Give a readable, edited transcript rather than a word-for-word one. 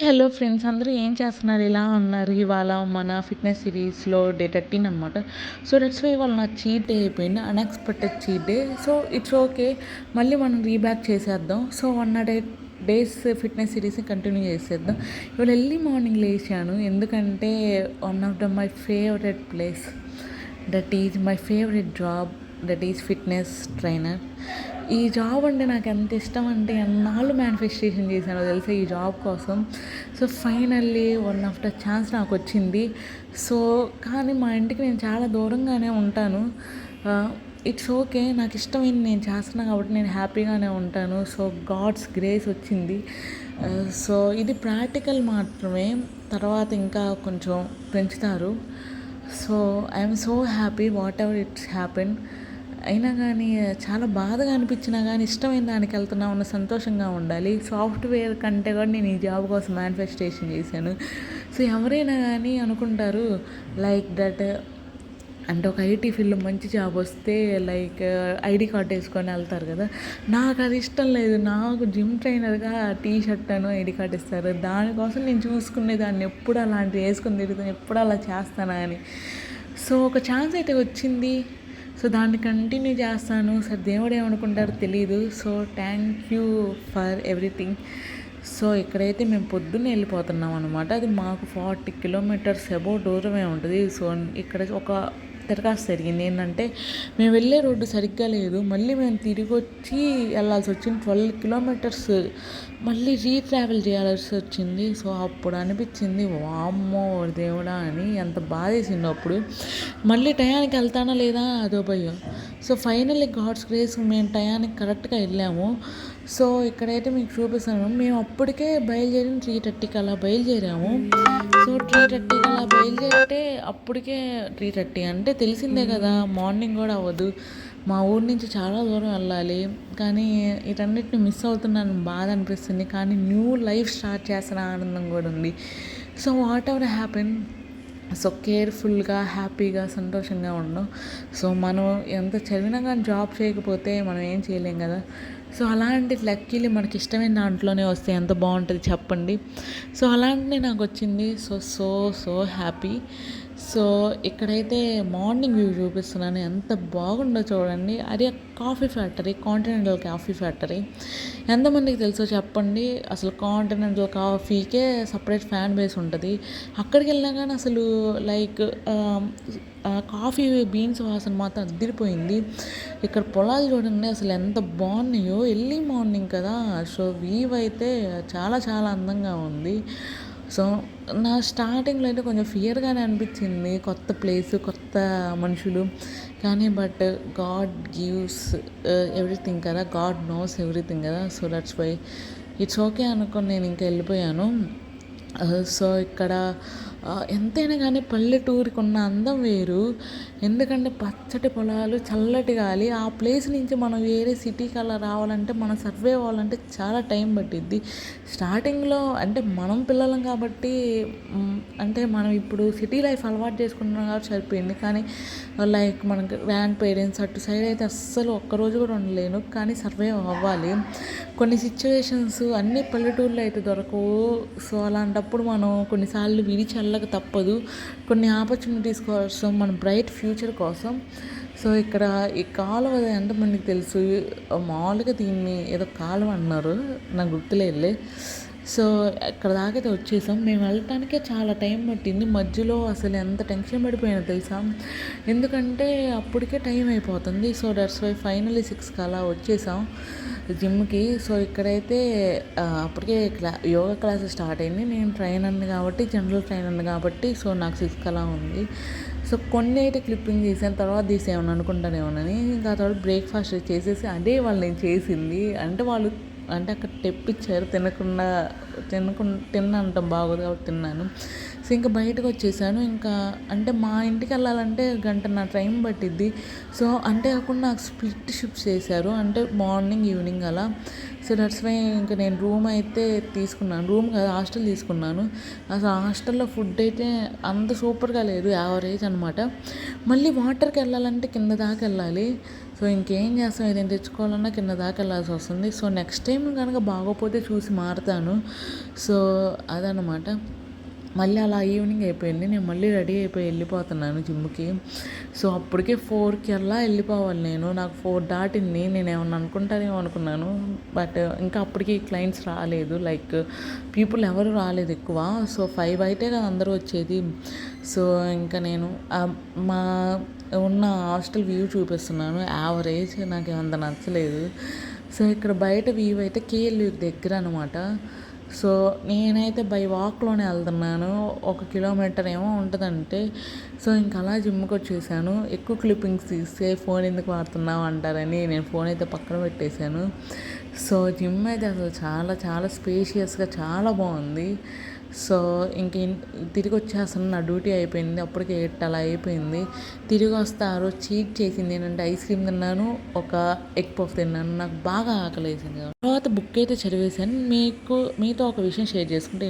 Hello friends, అందరూ ఏం చేస్తున్నారు? ఎలా ఉన్నారు? ఇవాళ మన ఫిట్‌నెస్ సిరీస్‌లో డే 13 అనమాట. సో, దట్స్ వై ఇవాళ నా చీట్ డే అయిపోయింది. Unexpected cheat day. So, it's okay. మళ్ళీ మనం రీబ్యాక్ చేసేద్దాం. సో, 108 డేస్ ఫిట్‌నెస్ సిరీస్‌ని కంటిన్యూ చేసేద్దాం. ఇవాళ ఎర్లీ మార్నింగ్ లేచాను. ఎందుకంటే one of my favourite place, that is my favourite job, that is fitness trainer. ఈ జాబ్ అంటే నాకు ఎంత ఇష్టం అంటే ఎన్నాళ్ళు మేనిఫెస్టేషన్ చేశానో తెలుసా ఈ జాబ్ కోసం. So finally one of the chance నాకు వచ్చింది. సో కానీ మా ఇంటికి నేను చాలా దూరంగానే ఉంటాను. ఇట్స్ ఓకే, నాకు ఇష్టమైంది నేను చేస్తున్నాను కాబట్టి నేను హ్యాపీగానే ఉంటాను. సో గాడ్స్ గ్రేస్ వచ్చింది. సో ఇది ప్రాక్టికల్ మాత్రమే, తర్వాత ఇంకా కొంచెం పెంచుతారు. So I'm so happy what ever it's happen. అయినా కానీ చాలా బాధగా అనిపించినా కానీ ఇష్టమైన దానికి వెళ్తున్నాం అన్న సంతోషంగా ఉండాలి. సాఫ్ట్వేర్ కంటే కూడా నేను ఈ జాబ్ కోసం మేనిఫెస్టేషన్ చేశాను. సో ఎవరైనా కానీ అనుకుంటారు లైక్ దట్, అంటే ఒక ఐటీ ఫీల్డ్లో మంచి జాబ్ వస్తే లైక్ ఐడి కార్డ్ వేసుకొని వెళ్తారు కదా. నాకు అది ఇష్టం లేదు. నాకు జిమ్ ట్రైనర్గా టీ షర్ట్ అను ఐడి కార్డ్ ఇస్తారు. దానికోసం నేను చూసుకునే దాన్ని ఎప్పుడు అలాంటివి వేసుకొని తిరుగుతాను, ఎప్పుడు అలా చేస్తానా అని. సో ఒక ఛాన్స్ అయితే వచ్చింది. సో దాన్ని కంటిన్యూ చేస్తాను. సార్ దేవుడు ఏమనుకుంటారో తెలీదు. So thank you for everything. So ఇక్కడైతే మేము పొద్దున్నే వెళ్ళిపోతున్నాం అనమాట. అది మాకు 40 కిలోమీటర్స్ అబౌవ్ దూరమే ఉంటుంది. సో ఇక్కడ ఒక తిరగాల్సి జరిగింది. ఏంటంటే మేము వెళ్ళే రోడ్డు సరిగ్గా లేదు. మళ్ళీ మేము తిరిగి వచ్చి వెళ్ళాల్సి వచ్చింది. 12 కిలోమీటర్స్ మళ్ళీ రీట్రావెల్ చేయాల్సి వచ్చింది. సో అప్పుడు అనిపించింది వామ్మో దేవుడా అని, ఎంత బాధేసిందో అప్పుడు. మళ్ళీ టయానికి వెళ్తానా లేదా అదో భయం. సో ఫైనల్లీ గాడ్స్ గ్రేస్ మేము టయానికి కరెక్ట్గా వెళ్ళాము. సో ఇక్కడైతే మీకు చూపిస్తాను. మేము అప్పటికే బయలుదేరిన 3:30కి అలా బయలుదేరాము. సో 3:30కి అలా బయలుదేరితే అప్పటికే 3:30 అంటే తెలిసిందే కదా, మార్నింగ్ కూడా అవ్వదు. మా ఊరి నుంచి చాలా దూరం వెళ్ళాలి. కానీ వీటన్నిటిని మిస్ అవుతున్నాను, బాధ అనిపిస్తుంది. కానీ న్యూ లైఫ్ స్టార్ట్ చేస్తున్న ఆనందం కూడా ఉంది. So what ever happen, so కేర్ఫుల్గా హ్యాపీగా సంతోషంగా ఉండడం. సో మనం ఎంత చదివినా కానీ జాబ్ చేయకపోతే మనం ఏం చేయలేం కదా. సో అలాంటి లక్కీలు మనకి ఇష్టమైన దాంట్లోనే వస్తే ఎంత బాగుంటుంది చెప్పండి. సో అలాంటిది నాకు వచ్చింది. So so so happy. So ఇక్కడైతే మార్నింగ్ వ్యూ చూపిస్తున్నాను, ఎంత బాగుందో చూడండి. అది coffee factory, continental coffee factory. ఎంతమందికి తెలుసో చెప్పండి. అసలు కాంటినెంటల్ కాఫీకే సపరేట్ ఫ్యాన్ బేస్ ఉంటుంది. అక్కడికి వెళ్ళినా కానీ అసలు లైక్ కాఫీ బీన్స్ వాసన మాత్రం అదిరిపోయింది. ఇక్కడ పొలాలు చూడండి అసలు ఎంత బాగున్నాయో. ఎర్లీ మార్నింగ్ కదా. సో వ్యూ అయితే చాలా చాలా అందంగా ఉంది. సో నా స్టార్టింగ్లో అయితే కొంచెం ఫియర్గానే అనిపించింది, కొత్త ప్లేస్, కొత్త మనుషులు. కానీ బట్ గాడ్ గివ్స్ ఎవ్రీథింగ్ కదా, గాడ్ నోస్ ఎవ్రీథింగ్ కదా. So that's why it's okay అనుకొని నేను ఇంకా వెళ్ళిపోయాను. సో ఇక్కడ ఎంతైనా కానీ పల్లెటూరికి ఉన్న అందం వేరు. ఎందుకంటే పచ్చటి పొలాలు, చల్లటి గాలి. ఆ ప్లేస్ నుంచి మనం వేరే సిటీకి అలా రావాలంటే, మనం సర్వే అవ్వాలంటే చాలా టైం పట్టిద్ది. స్టార్టింగ్లో అంటే మనం పిల్లలం కాబట్టి, అంటే మనం ఇప్పుడు సిటీ లైఫ్ అలవాటు చేసుకుంటున్నాం కాబట్టి సరిపోయింది. కానీ లైక్ మనకి గ్రాండ్ పేరెంట్స్ అటు సైడ్ అయితే అస్సలు ఒక్కరోజు కూడా ఉండలేను. కానీ సర్వే అవ్వాలి. కొన్ని సిచ్యువేషన్స్ అన్ని పల్లెటూరులో అయితే దొరకవు. సో అలాంటప్పుడు మనం కొన్నిసార్లు విడిచెళ్ళక తప్పదు, కొన్ని ఆపర్చునిటీస్ కోసం, మన బ్రైట్ ఫ్యూచర్ కోసం. సో ఇక్కడ ఈ కాలువ ఎంతమందికి తెలుసు? మామూలుగా దీన్ని ఏదో కాలువ అన్నారు, నాకు గుర్తులేదులే. సో ఇక్కడ దాకైతే వచ్చేసాం. మేము వెళ్ళటానికే చాలా టైం పట్టింది. మధ్యలో అసలు ఎంత టెన్షన్ పడిపోయినా తెలుసా, ఎందుకంటే అప్పటికే టైం అయిపోతుంది. సో దట్స్ వై ఫైనల్లీ 6కి అలా వచ్చేసాం జిమ్కి. సో ఇక్కడైతే అప్పటికే యోగా క్లాసెస్ స్టార్ట్ అయింది. నేను ట్రైనర్ని కాబట్టి, జనరల్ ట్రైనర్ని కాబట్టి, సో నాకు 6కి అలా ఉంది. సో కొన్ని అయితే క్లిప్పింగ్ చేసాను, తర్వాత తీసేమని అనుకుంటానేమోనని. ఇంకా తర్వాత బ్రేక్ఫాస్ట్ చేసేసి అదే వాళ్ళు నేను చేసింది. అంటే అక్కడ తెప్పించారు, తిన్నంటాం బాగోదు కాబట్టి తిన్నాను. సో ఇంకా బయటకు వచ్చేసాను. ఇంకా అంటే మా ఇంటికి వెళ్ళాలంటే గంటన్నర టైం పట్టిద్ది. సో అంటే కాకుండా నాకు స్ప్లిట్ షిఫ్ట్స్ చేశారు, అంటే మార్నింగ్ ఈవినింగ్ అలా. సో దట్స్ వై ఇంకా నేను రూమ్ అయితే తీసుకున్నాను, రూమ్ కాదు హాస్టల్ తీసుకున్నాను. అసలు హాస్టల్లో ఫుడ్ అయితే అంత సూపర్గా లేదు, యావరేజ్ అనమాట. మళ్ళీ వాటర్కి వెళ్ళాలంటే కింద దాకా వెళ్ళాలి. సో ఇంకేం చేస్తాం, ఏదైనా తెచ్చుకోవాలన్నా కింద దాకా వెళ్ళాల్సి వస్తుంది. సో నెక్స్ట్ టైం కనుక బాగోపోతే చూసి మారుతాను. సో అదనమాట. మళ్ళీ అలా ఈవినింగ్ అయిపోయింది, నేను మళ్ళీ రెడీ అయిపోయి వెళ్ళిపోతున్నాను జిమ్కి. సో అప్పటికే 4కి అలా వెళ్ళిపోవాలి నేను, నాకు 4 దాటింది. నేను ఏమన్నా అనుకుంటానేమో అనుకున్నాను, బట్ ఇంకా అప్పటికి క్లయింట్స్ రాలేదు, లైక్ పీపుల్ ఎవరు రాలేదు ఎక్కువ. సో 5 అయితే కదా అందరూ వచ్చేది. సో ఇంకా నేను మా ఉన్న హాస్టల్ వ్యూ చూపిస్తున్నాను, యావరేజ్, నాకు అంత నచ్చలేదు. సో ఇక్కడ బయట వ్యూ అయితే కేఎల్యూ దగ్గర అనమాట. సో నేనైతే బై వాక్లోనే వెళ్తున్నాను, 1 కిలోమీటర్ ఏమో ఉంటుందంటే. సో ఇంకా అలా జిమ్కి వచ్చేసాను. ఎక్కువ క్లిప్పింగ్స్ తీస్తే ఫోన్ ఎందుకు వాడుతున్నావు అంటారని నేను ఫోన్ అయితే పక్కన పెట్టేశాను. సో జిమ్ అయితే అసలు చాలా చాలా స్పేషియస్గా చాలా బాగుంది. సో ఇంక తిరిగి వచ్చేస్తాను, నా డ్యూటీ అయిపోయింది, అప్పటికే 8 అలా అయిపోయింది. తిరిగి వస్తే ఆ రోజు చీట్ చేసింది ఏంటంటే ఐస్ క్రీమ్ తిన్నాను, ఒక ఎగ్ పఫ్ తిన్నాను, నాకు బాగా ఆకలేసింది. తర్వాత బుక్ అయితే చదివేశాను. మీతో ఒక విషయం షేర్ చేసుకుంటే